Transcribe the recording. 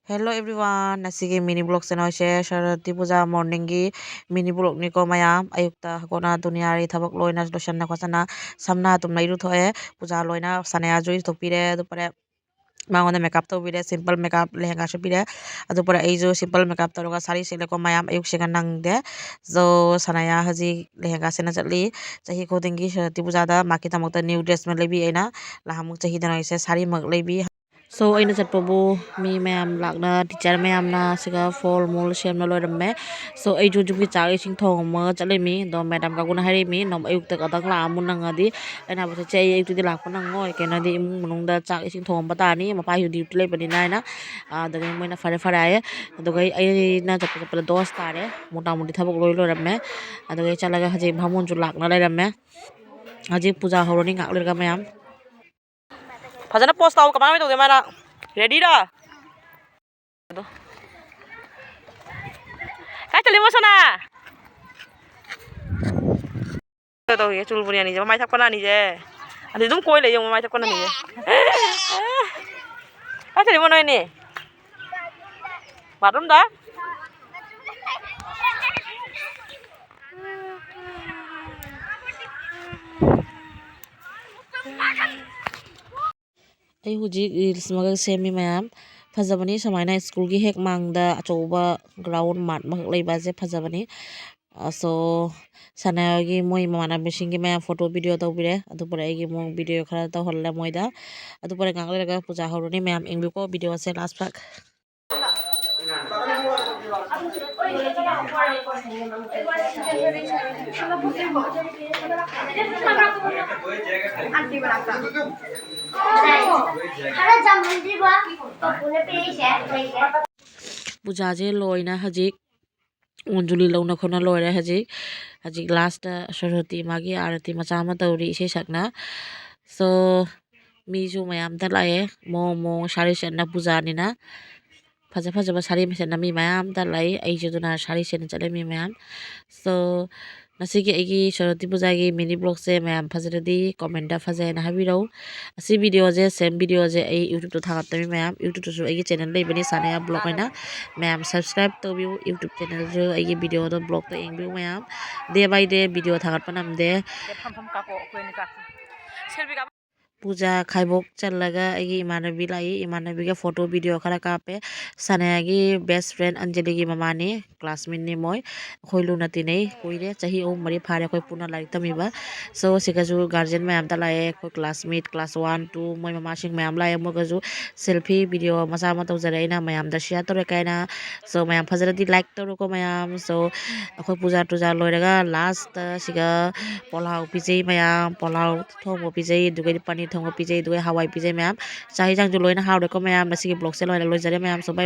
Hello everyone, nasigi mini vlog se noise Sarati Puja morning gi mini vlog ni ko mayam ayukta hakona dunyari thabak loina losanna khosana samna tumna iru thoe puja loina sanaya joi thopire dupare mangona makeup tobire simple makeup lehenga shopire adupare eijo simple makeup toroga sari sele ko mayam ayuk senga nangde jo sanaya haji lehenga sena chatli chahi khodingi Sarati Puja da maki tamokta new dress ma lebi aina lahamuk chahi da noise sari mak lebi so aina chatpabu mi mayam lakna teacher mayam na siga fol mol semna loirame so ai ju juki cha ising thong ma chale mi do madam ka guna hari mi nom ayuk tak adak la mun nang adi ana ba che ayuk ti lak nang ngoi ke na di imung munung da cha ising thong ba ta ni ma pa yu di le bani na na da ngai moina fare fare ay do gai ai na chappa dos tare mota moti thabok loi loirame ado gai chalaga haji bhamun ju lakna lairame haji puja horoni ngak lerga mayam फजन पोस्ट ताऊ कमाई तो दे मारा ready रा काय चली मसना तो ये चुल बुनिया नहीं जे माई थाक पना नहीं जे अनि तुम कोई ले जो माई थाक पना नहीं जे काय चली मनो ini बाथरूम दा ai hujik reels maga semi mayam fajabani samaina school gi hek mangda achoba ground mat mak leiba je fajabani so sanagi moi mana mishingi mayam photo video tawbire adupare agi mong video khara ta holle moida adupare gangle ga puja horoni mayam ingbi ko video ase last pak puja je loina hajik unjuli launa khona loire hajik last Saraswati magi arati macha ma tawri se sakna so mi ju mayam da lae mo sari senna puja ni na faja ba sari senna mi mayam da lai ai ju na sari senna chale mi mayam so nasigi agi Saraswati Puja gi mini vlog se mayam fajradi comment da faja na habirau asi video je same video je ai youtube to thagat tami mayam youtube to su agi channel lei bani sanaya vlog ina mayam subscribe to view youtube channel jo agi video do vlog to ing view mayam day by day video thagat panam de puja khaibok challaga agi imanabi lai imanabi ga photo video khara kape sanaya gi best friend Anjali gi mamani classmate ni moi khoilu nati nei koire chahi o mari phare khoi puna larik tamiba so sikaju guardian mayam ta lai khoi classmate class 1 2 moi mama sing mayam lai mo gaju selfie video masa ma tau jare ina mayam da share tore kaina so mayam fajradi like toro ko mayam so khoi puja tuja loiraga last siga polao pijai mayam polao thomo pijai dugai pani thongo pijai dugai hawai pijai mayam chahi jang ju loina hawre ko mayam nasigi blog se loina loi jare mayam so bye